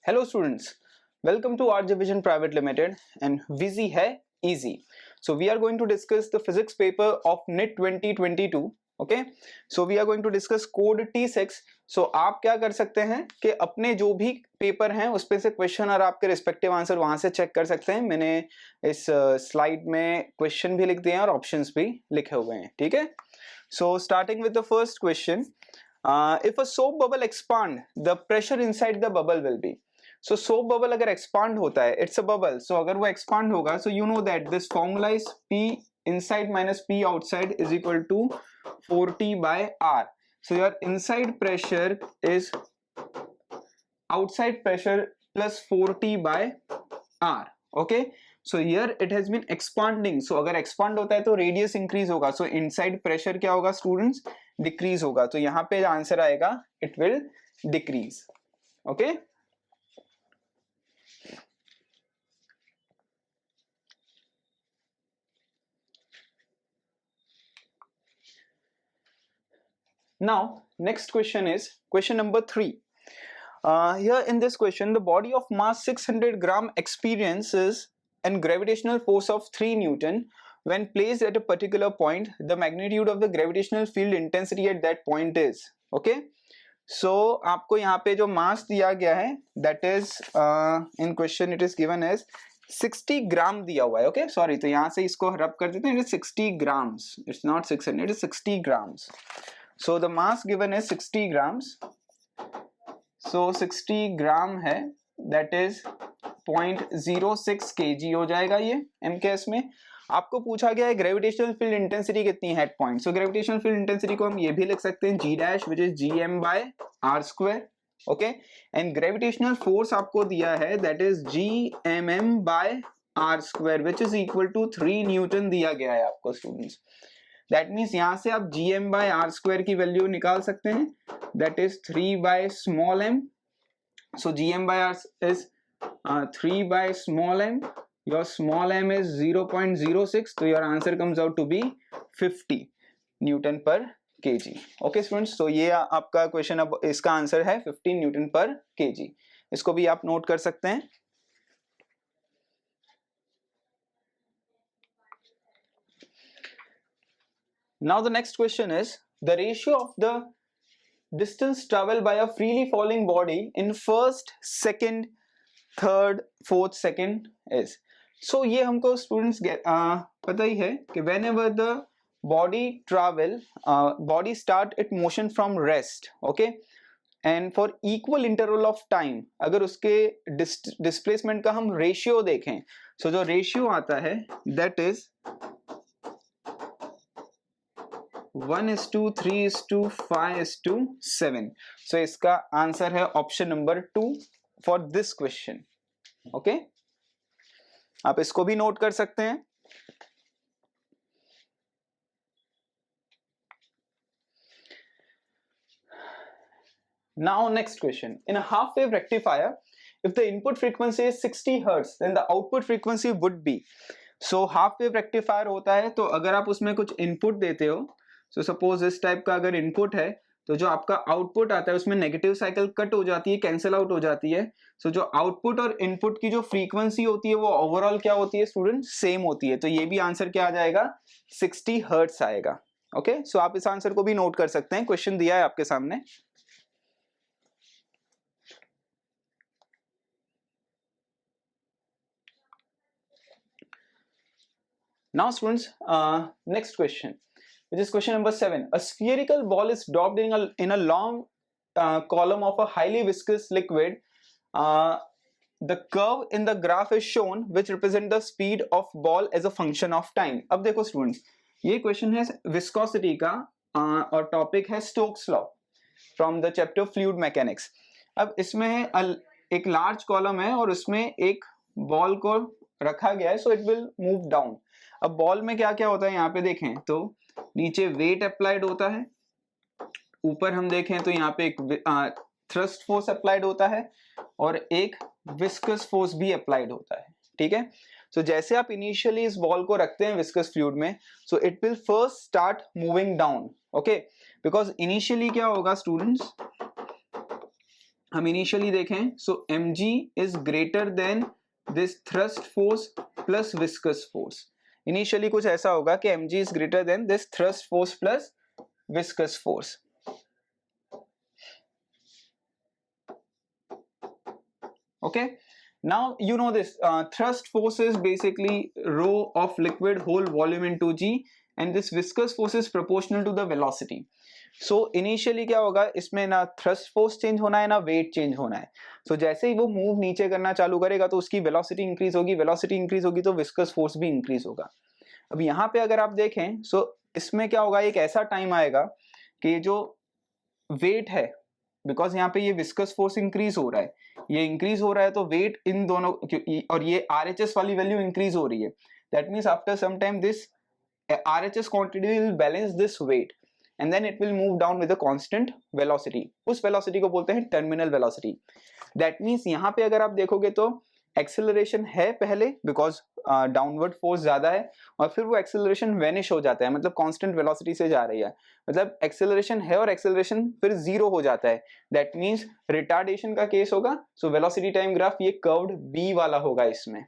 Hello students, welcome to Art Division Private Limited and Vizi hai easy. So we are going to discuss the physics paper of NIT 2022. Okay, so we are going to discuss code T6. So आप क्या कर सकते हैं कि अपने जो भी paper हैं उस पे से क्वेश्चन और आपके रिस्पेक्टिव आंसर वहां से चेक कर सकते हैं. मैंने इस स्लाइड में क्वेश्चन भी लिख दिए हैं और ऑप्शंस भी लिखे हुए हैं. ठीक है, so starting with the first question. If a soap bubble expand, the pressure inside the bubble will be. So soap bubble अगर expand होता है, it's a bubble. So अगर वो expand होगा, so you know that this formula is P inside minus P outside is equal to 4T by R. So your inside pressure is outside pressure plus 4T by R. Okay. So here it has been expanding. So अगर expand होता है तो radius increase होगा. So inside pressure क्या होगा students? Decrease होगा. तो यहाँ पे आंसर आएगा it will decrease. Okay. Now next question is question number 3. Here in this question the body of mass 600 gram experiences and gravitational force of 3 Newton when placed at a particular point. The magnitude of the gravitational field intensity at that point is. Okay. So आपको यहाँ पे जो मास दिया गया है that is in question it is given as 60 ग्राम दिया हुआ है. ओके सॉरी, तो यहाँ से इसको रब कर देते हैं. it is 60 grams, it's not 600, it is 60 grams. So the mass given is 60 grams. So 60 ग्राम है that is 0.06 kg हो जाएगा ये MKS में. आपको पूछा गया है ग्रेविटेशनल फील्ड इंटेंसिटी कितनी है at point. So gravitational field intensity को हम ये भी लिख सकते हैं G dash which is GM bye R square. Okay, and gravitational force आपको दिया है that is GMM by R square which is equal to 3 newton दिया गया है आपको स्टूडेंट्स. दैट मीन्स यहाँ से आप GM बाय R स्क्वायर की वैल्यू निकाल सकते हैं that is 3 by small m. So GM bye R is 3 by small m. Your small m is 0.06, so your answer comes out to be 50 Newton per kg. Okay students, so ये आपका question, अब इसका answer है 15 Newton per kg. इसको भी आप note कर सकते हैं. Now the next question is the ratio of the distance traveled by a freely falling body in first, second, third, fourth second is. So ये हमको स्टूडेंट्स पता ही है कि whenever the body travel, body start its motion from rest, okay, and for equal interval of time अगर उसके displacement का हम ratio देखें, so जो ratio आता है that is 1:3:5:7. so इसका आंसर है option number 2 for this question. okay, आप इसको भी नोट कर सकते हैं. Now next question. In a half wave rectifier, if the input frequency is 60 Hz, then the output frequency would be. So half wave rectifier होता है तो अगर आप उसमें कुछ input देते हो, so suppose इस टाइप का अगर input है तो जो आपका आउटपुट आता है उसमें नेगेटिव साइकिल कट हो जाती है, कैंसिल आउट हो जाती है. सो जो आउटपुट और इनपुट की जो फ्रीक्वेंसी होती है वो ओवरऑल क्या होती है स्टूडेंट, सेम होती है. तो ये भी आंसर क्या आ जाएगा, 60 हर्ट्ज आएगा. ओके, सो आप इस आंसर को भी नोट कर सकते हैं. क्वेश्चन दिया है आपके सामने. Now students, next question which is question number 7. A spherical ball is dropped in a long column of a highly viscous liquid. The curve in the graph is shown which represent the speed of ball as a function of time. अब देखो students, ये question है viscosity का और topic है Stokes law from the chapter fluid mechanics. अब इसमें एक लार्ज कॉलम है और उसमें एक बॉल को रखा गया है, so it will move down. अब बॉल में क्या क्या होता है यहाँ पे देखें तो नीचे वेट अप्लाइड होता है, ऊपर हम देखें तो यहाँ पे एक थ्रस्ट फोर्स अप्लाइड होता है और एक विस्कस फोर्स भी अप्लाइड होता है. ठीक है, सो जैसे आप इनिशियली इस बॉल को रखते हैं विस्कस फ्लूइड में, so it will first start moving down. Okay, because initially क्या होगा स्टूडेंट्स, हम इनिशियली देखें, सो mg is greater than this thrust force plus viscous force. Initially कुछ ऐसा होगा कि mg is greater than this thrust force plus viscous force. Okay, now you know this thrust force is basically rho of liquid whole volume into g, and this viscous force is proportional to the velocity. So initially क्या होगा, इसमें ना thrust force change होना है ना weight change होना है. So जैसे ही वो मूव नीचे करना चालू करेगा तो उसकी velocity इंक्रीज होगी, velocity इंक्रीज होगी तो viscous force भी इंक्रीज होगा. अब यहाँ पे अगर आप देखें, so इसमें क्या होगा, एक ऐसा टाइम आएगा कि जो weight है, बिकॉज यहाँ पे ये विस्कस फोर्स इंक्रीज हो रहा है, ये इंक्रीज हो रहा है तो वेट इन दोनों, और ये आरएचएस वाली वैल्यू इंक्रीज हो रही है. That means after some time this RHS quantity will balance this weight and then it will move down with a constant velocity. उस वेलोसिटी को बोलते हैं टर्मिनल वेलोसिटी. दैट मीन्स यहाँ पे अगर आप देखोगे तो एक्सेलरेशन है पहले, बिकॉज डाउनवर्ड फोर्स ज्यादा है, और फिर वो एक्सेलरेशन वेनिश हो जाता है, मतलब कांस्टेंट वेलोसिटी से जा रही है, मतलब एक्सेलरेशन है और एक्सेलरेशन फिर जीरो हो जाता है. दैट मीन्स रिटार्डेशन का केस होगा. सो वेलोसिटी टाइम ग्राफ ये कर्व्ड बी वाला होगा. इसमें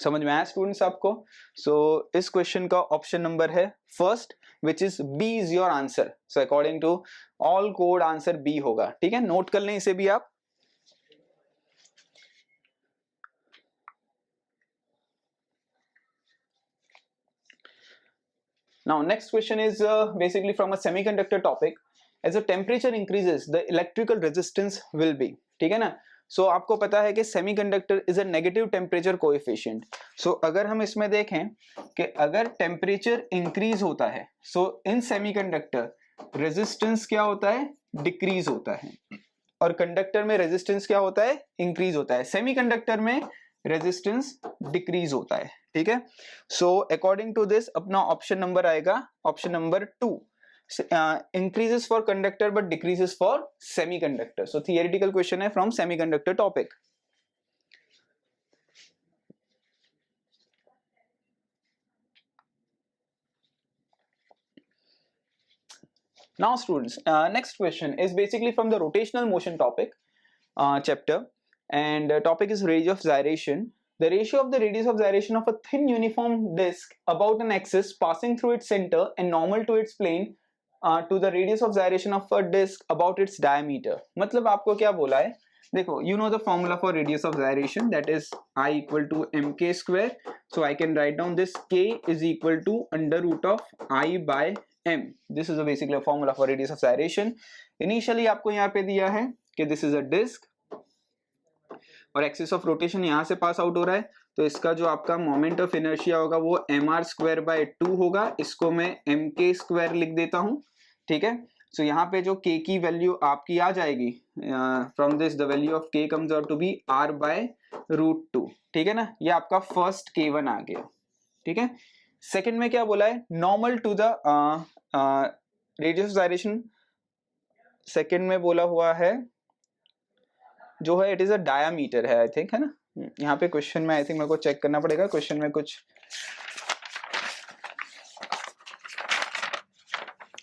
समझ में आया स्टूडेंट्स आपको? सो इस क्वेश्चन का ऑप्शन नंबर है first, which is B is your answer. So according to all code answer B होगा. ठीक है, नोट कर लें इसे भी आप. Now next question is basically from a semiconductor topic. As the temperature increases, the electrical resistance will be. ठीक है ना? So आपको पता है कि semiconductor is a negative temperature coefficient. So अगर हम इसमें देखें कि अगर temperature increase होता है, so in semiconductor resistance क्या होता है? Decrease होता है. और कंडक्टर में रेजिस्टेंस क्या होता है? इंक्रीज होता है. सेमीकंडक्टर में रेजिस्टेंस डिक्रीज होता है. ठीक है, सो अकॉर्डिंग टू दिस अपना ऑप्शन नंबर आएगा option number 2, increases for conductor but decreases for semiconductor. So theoretical question है from semiconductor topic. Now students, next question is basically from the rotational motion topic chapter, and topic is radius of gyration. The ratio of the radius of gyration of a thin uniform disk about an axis passing through its center and normal to its plane to the radius of gyration of a disk about its diameter. मतलब आपको क्या बोला है? देखो, you know the formula for radius of gyration, that is I equal to mk square. So I can write down this k is equal to under root of I by m. This is basically a formula for radius of gyration. Initially आपको यहाँ पे दिया है कि this is a disk और axis of rotation यहाँ से pass out हो रहा है, तो इसका जो आपका मोमेंट ऑफ इनर्शिया होगा वो mr स्क्वायर बाय 2 होगा. इसको मैं mk स्क्वायर लिख देता हूँ. ठीक है, सो यहाँ पे जो k की वैल्यू आपकी आ जाएगी, from this the value of k comes out to be r by root 2. ठीक है ना, ये आपका फर्स्ट k1 आ गया. ठीक है, सेकेंड में क्या बोला है? Normal to the radius of gyration. Second में बोला हुआ है जो है इट इज अ डायामीटर है, आई थिंक, है ना. यहाँ पे क्वेश्चन में आई थिंक मेरे को चेक करना पड़ेगा. क्वेश्चन में कुछ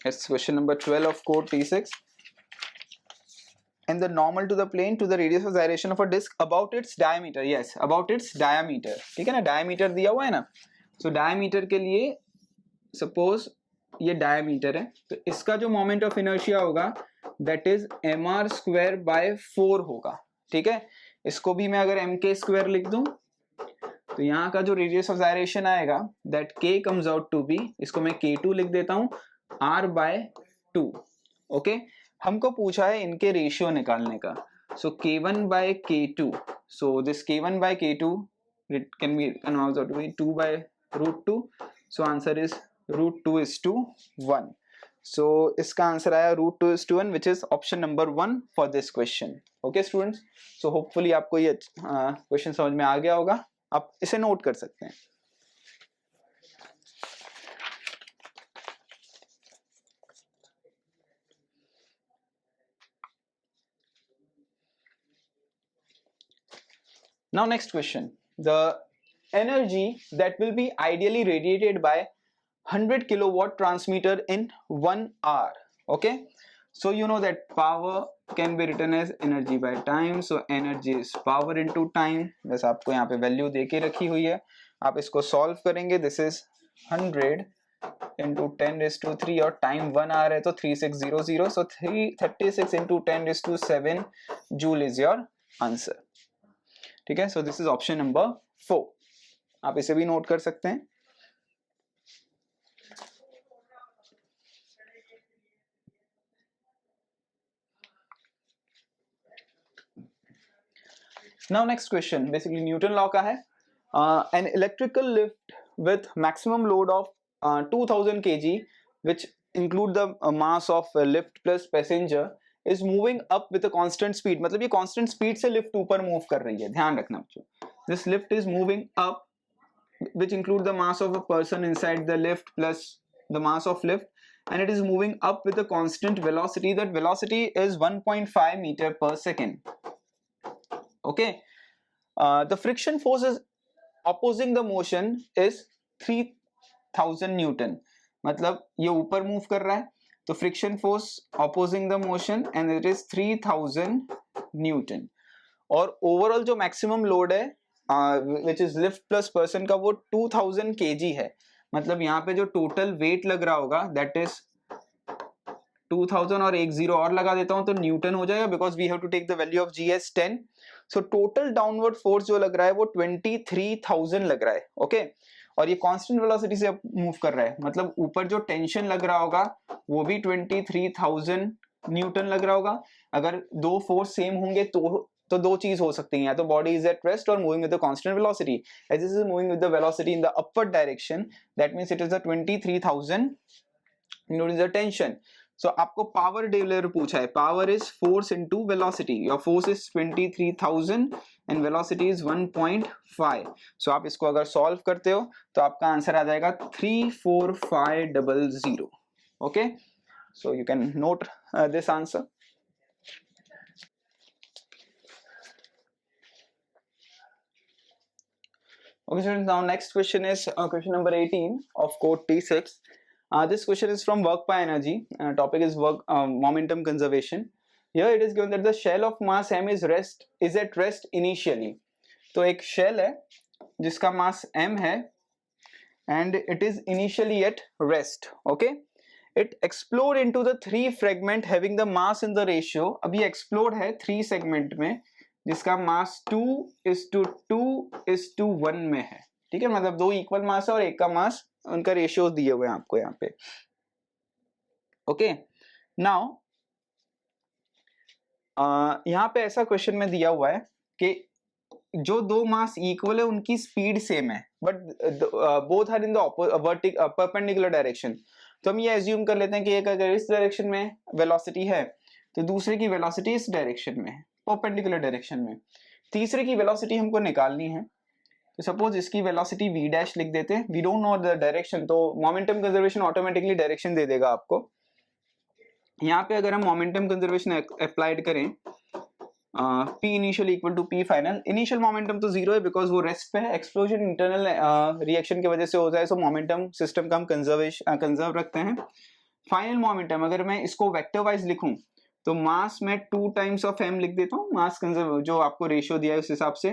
it's question number 12 of code T6. and the normal to the plane to the radius of gyration of a disk about its diameter. yes, about its diameter. ठीक है ना, diameter दिया हुआ है ना. so diameter के लिए suppose ये diameter है, तो इसका जो moment of inertia होगा that is mr square by 4 होगा. ठीक है, इसको भी मैं अगर mk square लिख दूं तो यहाँ का जो radius of gyration आएगा that k comes out to be, इसको मैं k2 लिख देता हूँ, r by 2. ओके, हमको पूछा है इनके रेशियो निकालने का. सो k1 by k2, so this k1 by k2 it can be converted out to be 2 by root 2. so answer is root 2 is to 1. so इसका आंसर आया root 2 is to 1, which is option number 1 for this question. okay students, so hopefully आपको ये question समझ में आ गया होगा. आप इसे नोट कर सकते हैं. Now next question, the energy that will be ideally radiated by 100 kilowatt transmitter in 1 hour. okay, so you know that power can be written as energy by time. So energy is power into time. बस आपको यहाँ पे value दे के रखी हुई है, आप इसको सॉल्व करेंगे. दिस इज 100 into 10⁻³ और टाइम 1 आ रहा है तो 3600. सो 336 into 10⁻7 joule is your answer. ठीक है, सो दिस इज ऑप्शन नंबर 4. आप इसे भी नोट कर सकते हैं. Now next question basically Newton law का है. An electrical lift with maximum load of 2000 kg which include the mass of lift plus passenger is moving up with a constant speed. मतलब ये constant speed से lift ऊपर move कर रही है, ध्यान रखना बच्चों. This lift is moving up which include the mass of a person inside the lift plus the mass of lift, and it is moving up with a constant velocity. That velocity is 1.5 meter per second. Okay, the friction force is opposing the motion is 3000 Newton. मतलब ये ऊपर move कर रहा है तो friction force opposing the motion and it is 3000 Newton. और overall जो maximum load है विच इज लिफ्ट प्लस पर्सन का वो 2000 kg है. मतलब यहाँ पे जो टोटल वेट लग रहा होगा दैट इज 2000 और एक जीरो और लगा देता हूं तो न्यूटन हो जाएगा because we have to take the value of GS 10. So total downward force जो लग रहा है वो 23,000 लग रहा है. ओके, और ये कांस्टेंट वेलोसिटी से मूव कर रहा है. मतलब ऊपर जो टेंशन लग रहा होगा वो भी 23,000 न्यूटन लग रहा होगा. अगर दो फोर्स सेम होंगे तो दो चीज हो सकती है, या तो बॉडी इज एट रेस्ट और moving with the constant velocity. As this is moving with the velocity in the upward direction that means it is the 23,000 newton is the tension. So आपको पावर डिलीवर पूछा है. Power is force into velocity. Your force is 23,000 and velocity is 1.5. So आप इसको अगर solve करते हो तो आपका आंसर आ जाएगा 34500. Okay, so you can note this answer. Okay, so now next question is question number 18 of code T6. This question is from work by energy. Topic is work momentum conservation. Here it is given that the shell of mass m is at rest initially. तो एक shell है जिसका mass m है and it is initially at rest. Okay, it explode into the 3 fragment having the mass in the ratio. अभी explode है 3 segment में जिसका mass 2:2:1 में है. ठीक है, मतलब दो इक्वल मास है और एक का मास, उनका रेशियो दिए हुए हैं आपको यहाँ पे. ओके, नाउ यहाँ पे ऐसा क्वेश्चन में दिया हुआ है कि जो दो मास इक्वल है उनकी स्पीड सेम है but both are in the perpendicular direction. तो हम ये एज्यूम कर लेते हैं कि एक अगर इस डायरेक्शन में वेलोसिटी है तो दूसरे की वेलोसिटी इस डायरेक्शन में है, परपेंडिकुलर डायरेक्शन में. तीसरे की वेलोसिटी हमको निकालनी है. तो सपोज इसकी वेलोसिटी v डैश लिख देते हैं. We don't know the direction, तो मोमेंटम कंजर्वेशन ऑटोमेटिकली डायरेक्शन दे देगा आपको. यहाँ पे अगर हम मोमेंटम कंजर्वेशन अप्लाइड करें p initial equal to p final. Initial momentum तो जीरो है बिकॉज वो रेस्ट पे है. एक्सप्लोजन इंटरनल रिएक्शन की वजह से हो जाए, सो मोमेंटम सिस्टम का हम कंजर्व रखते हैं. फाइनल मोमेंटम अगर मैं इसको वेक्टर वाइज लिखूं तो मास में 2 टाइम्स ऑफ m लिख देता हूँ. मास कंजर्व जो आपको रेशियो दिया है उस हिसाब से.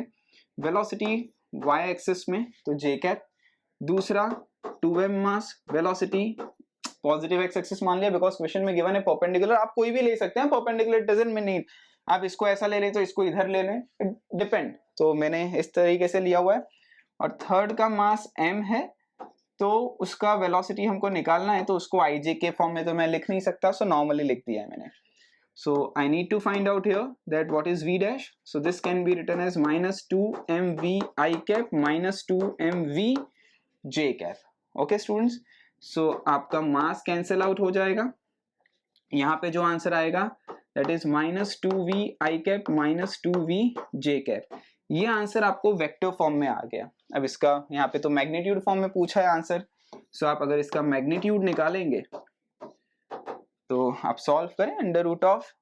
वेलोसिटी y एक्सिस में तो j कैप. दूसरा 2m मास. वेलोसिटी पॉजिटिव x एक्सिस मान लिया बिकॉज क्वेश्चन में गिवन है परपेंडिकुलर. आप कोई भी ले सकते हैं, परपेंडिकुलर डजंट मीन नीड आप इसको ऐसा ले लें तो इसको इधर ले लें, डिपेंड. तो मैंने इस तरीके से लिया हुआ है. और थर्ड का मास m है तो उसका वेलोसिटी हमको निकालना है, तो उसको ij के फॉर्म में तो मैं लिख नहीं सकता, सो नॉर्मली लिख दिया है मैंने. So I need to find out here that what is v dash. So this can be written as minus 2mv I cap minus 2mv j cap. Okay students, so आपका मास cancel out हो जाएगा. यहाँ पे जो answer आएगा that is minus 2v I cap minus 2v j cap. ये answer आपको vector form में आ गया. अब इसका यहाँ पे तो मैग्नीट्यूड फॉर्म में पूछा है आंसर. सो आप अगर इसका मैग्नीट्यूड निकालेंगे तो आप सॉल्व करें under root of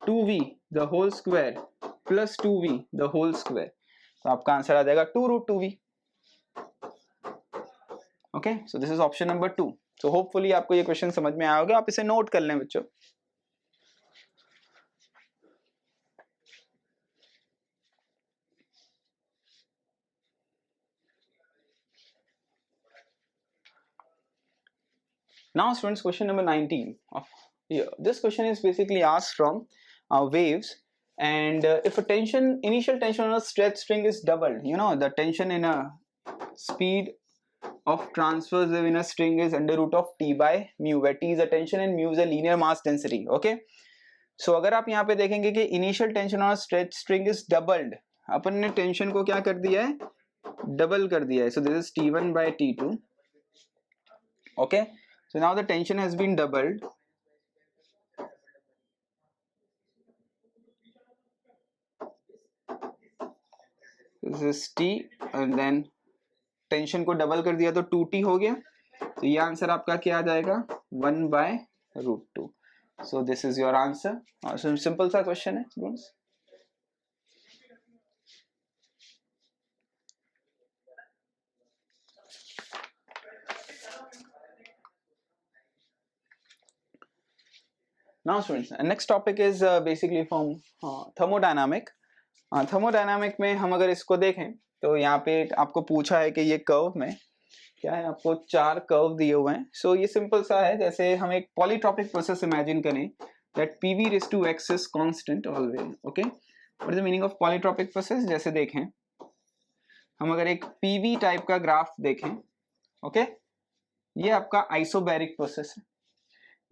2v the whole square plus 2v the whole square, तो आपका आंसर आ जाएगा 2√2v. Okay, so this is option number 2. So hopefully आपको ये क्वेश्चन समझ में आया होगा. आप इसे नोट कर लें बच्चों. Now students, question number 19 of here. This question is basically asked from waves, and if a initial tension on a stretch string is doubled, you know the tension in a speed of transverse wave in a string is under root of t by mu, where t is a tension and mu is a linear mass density. Okay, so अगर आप यहाँ पे देखेंगे कि initial tension on a stretch string is doubled, अपन ने tension को क्या कर दिया है, डबल कर दिया है. So this is t1 by t2. Okay, so now the tension has been doubled. This is t and then tension को डबल कर दिया तो 2t हो गया. तो ये आंसर आपका क्या आ जाएगा, 1 by root 2. So this is your answer. Simple सा क्वेश्चन है students. Now students, next topic is basically from thermodynamic. Thermodynamic में हम अगर इसको देखें तो यहाँ पे आपको पूछा है कि ये कर्व में क्या है, आपको 4 कर्व दिए हुए हैं. सो ये सिंपल सा है, जैसे हम एक पॉलीट्रॉपिक प्रोसेस इमेजिन करें that PV raised to x is constant always. Okay, what is the meaning of polytropic process. जैसे देखें हम अगर एक PV टाइप का ग्राफ देखें, ओके, ये आपका आइसोबैरिक प्रोसेस है,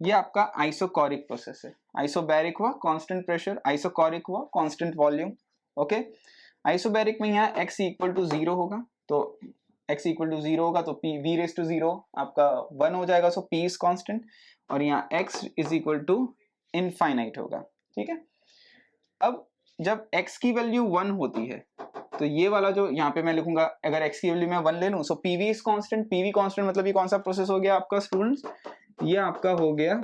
ये आपका आइसोकोरिक प्रोसेस है. आइसोबैरिक हुआ कांस्टेंट प्रेशर, आइसोकोरिक हुआ कांस्टेंट वॉल्यूम. ओके, आइसोबैरिक में यहाँ x इक्वल टू 0 होगा, तो x इक्वल टू 0 होगा तो v रेज टू 0 आपका 1 हो जाएगा. सो p इज कांस्टेंट, और यहाँ x is equal to infinite होगा. ठीक है, अब जब x की वैल्यू 1 होती है तो ये वाला जो यहाँ पे मैं लिखूंगा, अगर x की वैल्यू मैं 1 ले लूं, सो pv is constant. pv constant मतलब ये कौन सा प्रोसेस हो गया आपका स्टूडेंट्स, ये आपका हो गया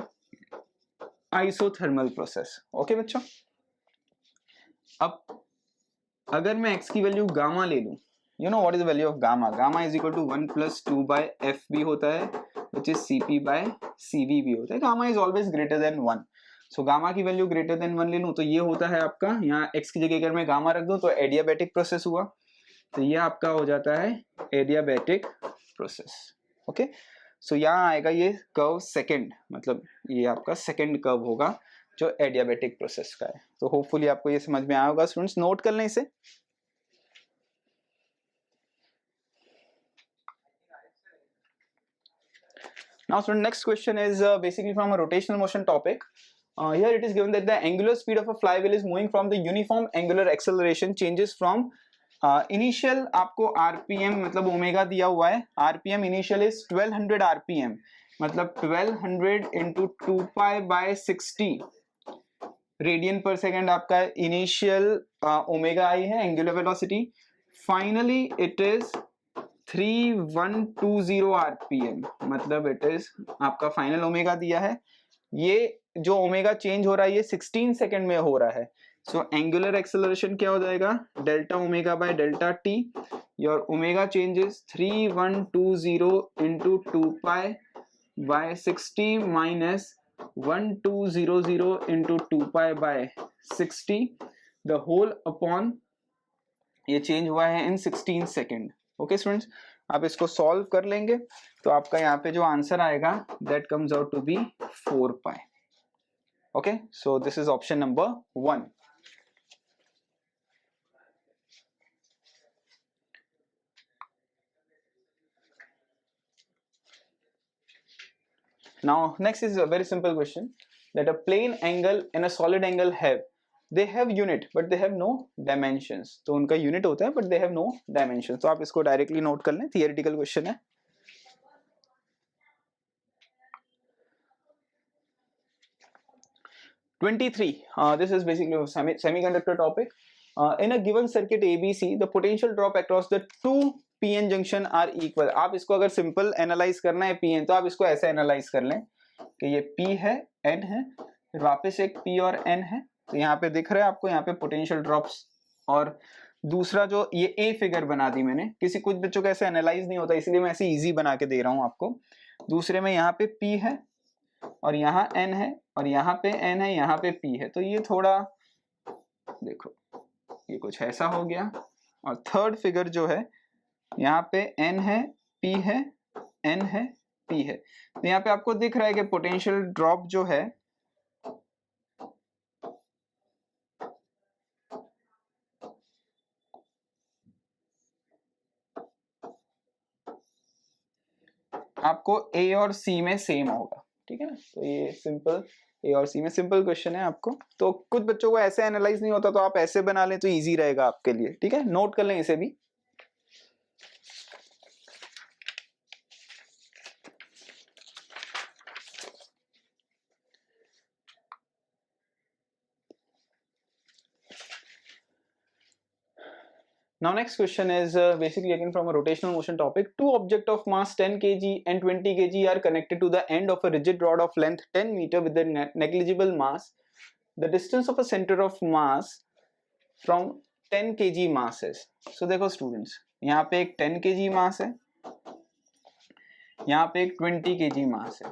आइसोथर्मल प्रोसेस. ओके बच्चों, अब अगर मैं x की वैल्यू गामा ले लूं, you know what is the value of gamma. Gamma is equal to 1 + 2 by fb होता है, विच इज cp by cv भी होता है. Gamma is always greater than 1. So gamma की वैल्यू ग्रेटर देन 1 ले लूं तो ये होता है आपका, यहाँ x की जगह अगर मैं गामा रख दूं तो एडियाबैटिक प्रोसेस हुआ. तो ये आपका हो जाता है एडियाबैटिक प्रोसेस. ओके, सो यहाँ आएगा ये कर्व सेकंड, मतलब ये आपका सेकंड कर्व होगा जो एडियाबैटिक प्रोसेस का है. तो होपफुली आपको ये समझ में आया होगा स्टूडेंट्स. नोट कर लें इसे. Now student, next question is basically from a rotational motion topic. Here it is given that the angular speed of a flywheel is moving from the uniform angular acceleration changes from initial आपको RPM मतलब omega दिया हुआ है. RPM initial is 1200 RPM, मतलब 1200 into 2 pi by 60 radian पर second आपका initial omega आई है, angular velocity. Finally it is 3120 RPM, मतलब इट इज आपका फाइनल ओमेगा दिया है. ये जो ओमेगा चेंज हो रहा है ये 16 सेकेंड में हो रहा है. सो एंगुलर एक्सेलरेशन क्या हो जाएगा, delta omega by delta T. Your omega changes 3120 into 2 pi by 60 minus 1200 into 2 pi by 60, the whole upon ये चेंज हुआ है इन 16 सेकेंड. ओके स्टूडेंट्स, आप इसको सॉल्व कर लेंगे तो आपका यहाँ पे जो आंसर आएगा that comes out to be 4 pi. Okay, so this is option number 1. Now next is a very simple question, that a plane angle and a solid angle they have unit but they have no dimensions. तो उनका unit होता है but they have no dimensions. तो आप इसको directly note कर लें, theoretical question है. This is basically a semiconductor topic. In a given circuit ABC, the potential drop across the two PN junction are equal. आप इसको अगर simple analyze करना है PN, तो आप इसको ऐसे analyze कर लें कि ये P है, N है, फिर वापस एक P और N है. तो यहाँ पे दिख रहा है आपको, यहाँ पे पोटेंशियल ड्रॉप्स. और दूसरा जो ये A फिगर बना दी मैंने, कुछ बच्चों को ऐसे एनालाइज नहीं होता इसलिए मैं ऐसे इजी बना के दे रहा हूँ आपको. दूसरे में यहाँ पे P है और यहाँ N है और यहाँ पे N है, यहाँ पे P है. तो ये थोड़ा देखो, ये कुछ ऐसा हो गया. और थर्ड फिगर जो है, यहाँ पे N है, P है, N है, P है। तो यहाँ पे आपको दिख रहा है कि पोटेंशियल ड्रॉप जो है आपको A और C में सेम होगा, ठीक है ना। तो ये सिंपल A और C में सिंपल क्वेश्चन है आपको। तो कुछ बच्चों को ऐसे एनालाइज नहीं होता तो आप ऐसे बना लें तो इजी रहेगा आपके लिए, ठीक है, नोट कर लें इसे भी। Now next question is basically again from a rotational motion topic. Two objects of mass 10 kg and 20 kg are connected to the end of a rigid rod of length 10 meter with a negligible mass. The distance of a center of mass from 10 kg mass is. So देखो students, यहाँ पे एक 10 kg mass है, यहाँ पे एक 20 kg mass है।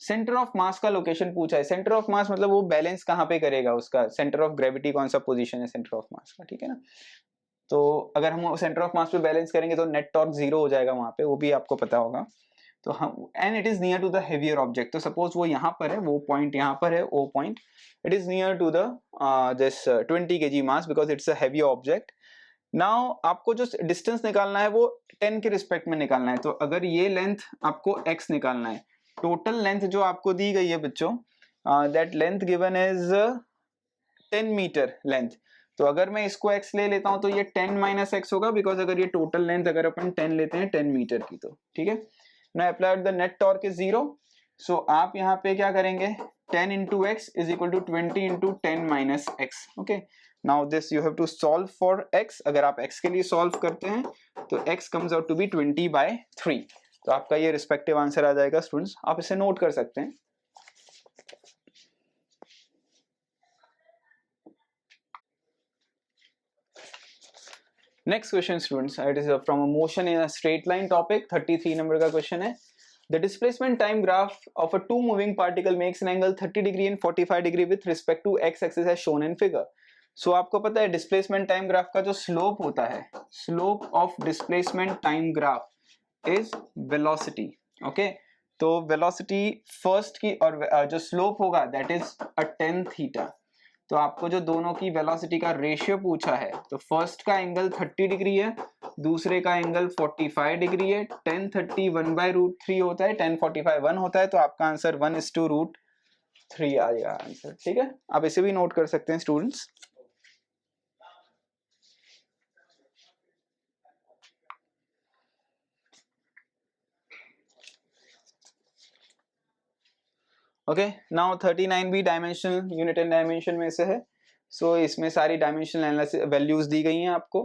Centre of mass का लोकेशन पूछा है। सेंटर ऑफ मास मतलब वो बैलेंस कहाँ पे करेगा, उसका सेंटर ऑफ ग्रेविटी कौन सा पोजीशन है सेंटर ऑफ मास का, ठीक है ना। तो अगर हम सेंटर ऑफ मास पे बैलेंस करेंगे तो नेट टॉर्क जीरो हो जाएगा वहां पे, वो भी आपको पता होगा। तो हम and it is near to the heavier object. तो सपोज वो यहाँ पर है, वो पॉइंट यहाँ पर है, वो point it is near to the this 20 kg mass because it's a heavy object. Now आपको जो डिस्टेंस निकालना है वो 10 के रिस्पेक्ट में निकालना है। तो अगर ये लेंथ आपको x निकालना है, टोटल लेंथ जो आपको दी गई है बच्चों, that length given is 10 metre length. तो अगर मैं इसको x ले लेता हूं तो ये 10 माइनस एक्स होगा, बिकॉज अगर ये टोटल लेंथ अगर अपन 10 लेते हैं 10 मीटर की, तो ठीक है ना। Applied the net torque is 0। So आप यहाँ पे क्या करेंगे, 10 into X is equal to 20 into 10 minus X. Okay, now this you have to solve for x। अगर आप x के लिए सॉल्व करते हैं तो x comes out to be 20/3। तो आपका ये रिस्पेक्टिव आंसर आ जाएगा स्टूडेंट्स, आप इसे नोट कर सकते हैं। Next question students, it is from a motion in a straight line topic. 33 number का क्वेश्चन है। The displacement time graph of a two moving particle makes an angle 30 degree and 45 degree with respect to X axis as shown in figure. So आपको पता है displacement time graph का जो slope होता है, slope of displacement time graph is velocity. Okay, तो velocity first की और जो स्लोप होगा that is a tan theta. तो आपको जो दोनों की वेलोसिटी का रेशियो पूछा है, तो फर्स्ट का एंगल 30 डिग्री है, दूसरे का एंगल 45 डिग्री है। tan 30 1/√3 होता है, tan 45 1 होता है। तो आपका आंसर 1:√3 आ जाएगा आंसर, ठीक है। आप इसे भी नोट कर सकते हैं स्टूडेंट्स। ओके, नाउ 39 भी डायमेंशनल यूनिट एंड डायमेंशन में से है। सो इसमें सारी डायमेंशनल वैल्यूज दी गई हैं आपको,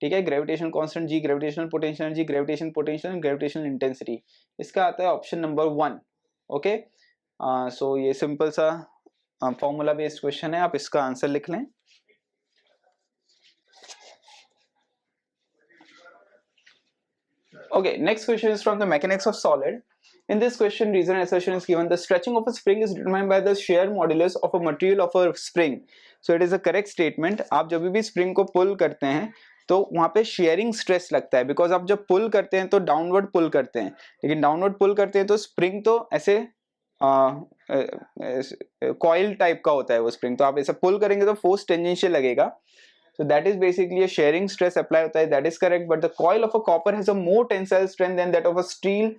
ठीक है। ग्रेविटेशनल कांस्टेंट जी, gravitational potential energy, gravitation potential, gravitational intensity. इसका आता है ऑप्शन नंबर 1। ओके, सो ये सिंपल सा फॉर्मूला बेस्ड क्वेश्चन है, आप इसका आंसर लिख लें। Okay, next question is from the mechanics of solid. In this question, reason and assertion is given. The stretching of a spring is determined by the shear modulus of a material of a spring. So it is a correct statement. आप जब भी spring को pull करते हैं तो वहाँ पे sharing stress लगता है, बिकॉज आप जब पुल करते हैं तो डाउनवर्ड पुल करते हैं, लेकिन डाउनवर्ड पुल करते हैं तो स्प्रिंग तो ऐसे कॉइल टाइप का होता है वो स्प्रिंग। तो आप ऐसे पुल करेंगे तो फोर्स टेंजेंशियल लगेगा। So that is basically a shearing stress apply होता है, that is correct. But the coil of a copper has a more tensile strength than that of a steel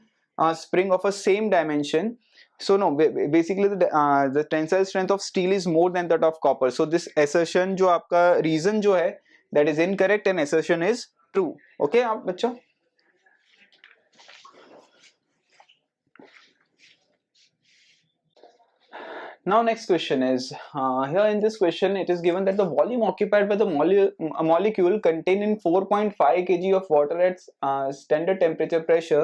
spring of a same dimension. So no, basically the tensile strength of steel is more than that of copper. So this assertion जो आपका reason जो है that is incorrect and assertion is true. Okay आप बच्चों। Now next question is, here in this question it is given that the volume occupied by the molecule contained in 4.5 kg of water at standard temperature pressure,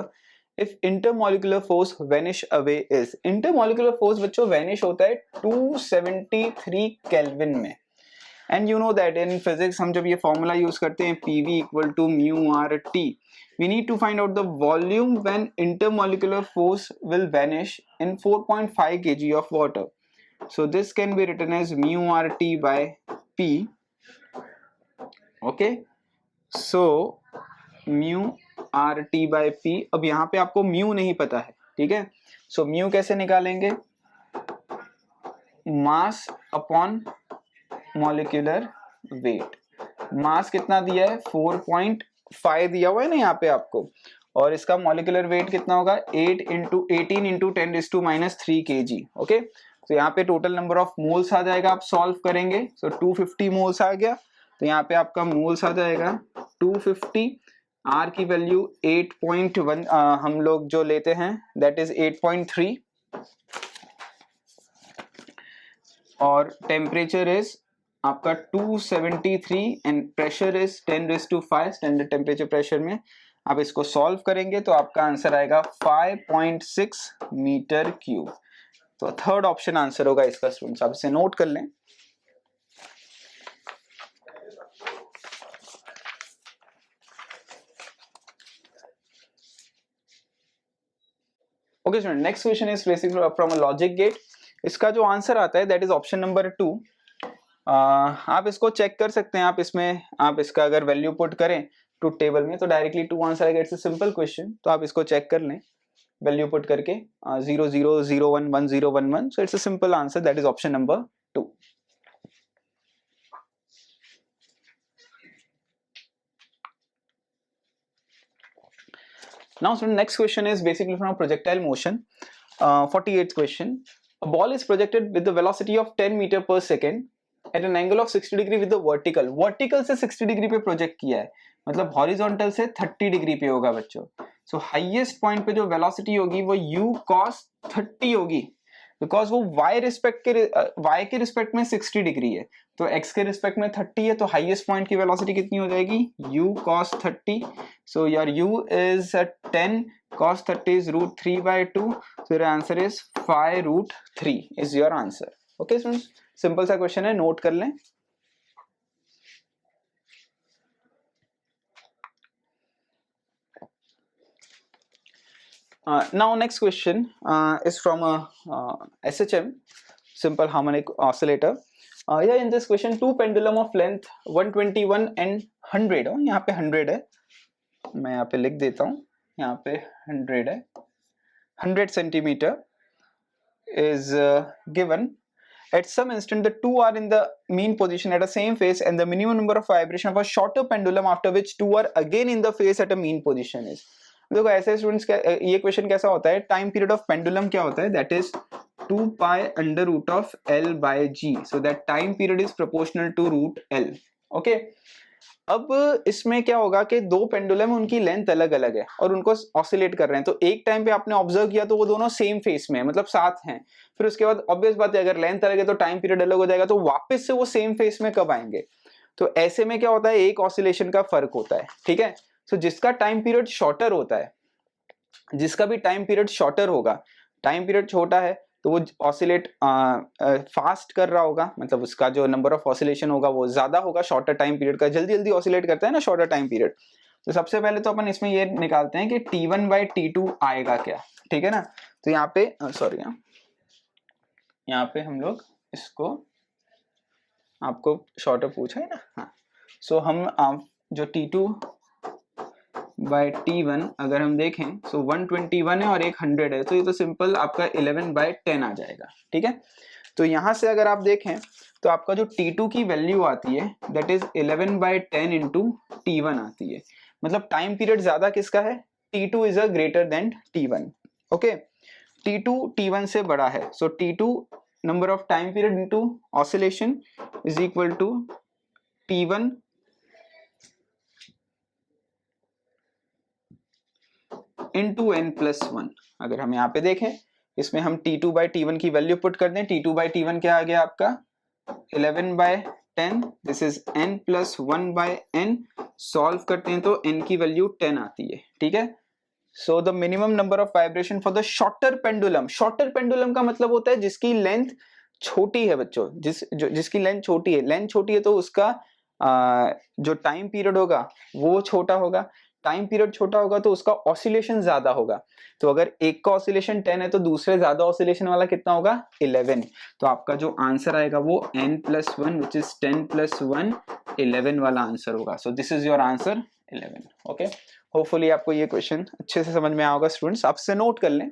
if intermolecular force vanish away is। intermolecular force बच्चों vanish होता है 273 Kelvin में। And you know that in physics हम जब ये formula use करते हैं PV equal to mu RT, we need to find out the volume when intermolecular force will vanish in 4.5 kg of water. So this can be written as mu RT by P. Okay, so mu RT by P। अब यहाँ पे आपको mu नहीं पता है, ठीक है। So mu कैसे निकालेंगे, मास अपॉन मॉलिक्यूलर वेट। मास कितना दिया है 4.5 दिया हुआ है ना यहाँ पे आपको, और इसका मॉलिक्यूलर वेट कितना होगा 18 इंटू 10⁻³ kg। ओके, तो यहाँ पे टोटल नंबर ऑफ मोल्स आ जाएगा, आप सॉल्व करेंगे। सो 250 मोल्स आ गया, तो यहाँ पे आपका मोल्स आ जाएगा 250। आर की वैल्यू 8.1 हम लोग जो लेते हैं दैट इज 8.3, और टेम्परेचर इज आपका 273 and pressure is 10⁵ standard temperature pressure में। आप इसको सॉल्व करेंगे तो आपका आंसर आएगा 5.6 मीटर क्यूब। तो थर्ड ऑप्शन आंसर होगा इसका स्टूडेंट्स, आप इसे नोट कर लें। Okay student, next question is basically from a logic gate. इसका जो आंसर आता है दैट इज ऑप्शन नंबर 2। आप इसको चेक कर सकते हैं, आप इसमें आप इसका अगर वैल्यू पुट करें ट्रुथ टेबल में तो डायरेक्टली 2 आंसर आएगा। इट्स अ सिंपल क्वेश्चन, तो आप इसको चेक कर लें वैल्यू पुट करके 0 0 0 1 1 0 1 1। So it's a simple answer, that is option number 2। Now, so next question is basically from projectile motion. 48th question. A ball is projected with the velocity of 10 meter per second at an angle of 60 degree with the vertical. Vertical से 60 degree पे project किया है, मतलब horizontal से 30 degree पे होगा बच्चों। सो highest point पे जो वेलोसिटी होगी वो u cos 30 होगी, बिकॉज वो y के रिस्पेक्ट में 60 डिग्री है, तो x के रिस्पेक्ट में 30 है, तो हाईएस्ट पॉइंट की वेलोसिटी कितनी हो जाएगी u cos 30। So your u is 10, cos 30 is √3/2, so your answer is 5√3 is your answer। Okay students, simple सा क्वेश्चन है, नोट कर लें। Now next question is from a SHM, simple harmonic oscillator। Yeah, in this question two pendulum of length 121 and 100, यहाँ पे 100 है, मैं यहाँ पे लिख देता हूँ, यहाँ पे 100 है, 100 centimeter is given। At some instant, the two are in the mean position at the same phase, and the minimum number of vibration of a shorter pendulum after which two are again in the phase at a mean position is। देखो ऐसे students, ये question कैसा होता है, time period of pendulum क्या होता है, that is 2π√L/g, so that time period is proportional to √L। Okay, अब इसमें क्या होगा कि दो पेंडुलम है, उनकी लेंथ अलग अलग है और उनको ऑसिलेट कर रहे हैं, तो एक टाइम पे आपने ऑब्जर्व किया तो वो दोनों सेम फेस में है, मतलब साथ हैं। फिर उसके बाद ऑब्वियस बात है अगर लेंथ अलग है तो टाइम पीरियड अलग हो जाएगा, तो वापस से वो सेम फेस में कब आएंगे। तो ऐसे में क्या होता है, एक ऑसिलेशन का फर्क होता है, ठीक है। सो जिसका टाइम पीरियड शॉर्टर होता है, जिसका भी टाइम पीरियड शॉर्टर होगा, टाइम पीरियड छोटा है तो वो ऑसिलेट फास्ट कर रहा होगा, मतलब उसका जो नंबर ऑफ ऑसिलेशन होगा वो ज्यादा होगा, शॉर्टर टाइम पीरियड का जल्दी जल्दी ऑसिलेट करता है ना शॉर्टर टाइम पीरियड। तो सबसे पहले तो अपन इसमें ये निकालते हैं कि T1/T2 आएगा क्या, ठीक है ना। तो यहाँ पे सॉरी, यहाँ पे हम लोग इसको आपको शॉर्टर पूछा है ना, हाँ। सो हम जो T2/T1 अगर हम देखें सो 121 है और एक 100 है, तो ये तो सिंपल आपका 11/10 आ जाएगा, ठीक है। तो यहां से अगर आप देखें तो आपका जो T2 की वैल्यू आती है दैट इज 11/10 इंटू T1 आती है, मतलब टाइम पीरियड ज्यादा किसका है, T2 is a greater than T1। Okay, T2 T1 से बड़ा है, so T2 number of time period into oscillation is equal to T1 into n+1। अगर हम यहाँ पे देखें इसमें हम T2/T1 की वैल्यू पुट कर दें, T2/T1 क्या आ गया आपका 11/10, दिस इज n+1/n। सॉल्व करते हैं तो n की वैल्यू 10 आती है, ठीक है। So the minimum number of vibration for the shorter pendulum, shorter pendulum का मतलब होता है जिसकी लेंथ छोटी है बच्चों, जिसकी लेंथ छोटी है, लेंथ छोटी है तो उसका जो टाइम पीरियड होगा वो छोटा होगा, टाइम पीरियड छोटा होगा तो उसका ऑसिलेशन ज्यादा होगा। तो अगर एक का ऑसिलेशन 10 है तो दूसरे ज्यादा ऑसिलेशन वाला कितना होगा 11। तो आपका जो आंसर आएगा वो n+1 विच इज 10+1 11 वाला आंसर होगा। सो this is your answer 11। Okay, hopefully आपको ये क्वेश्चन अच्छे से समझ में आएगा स्टूडेंट्स, आप इसे नोट कर लें।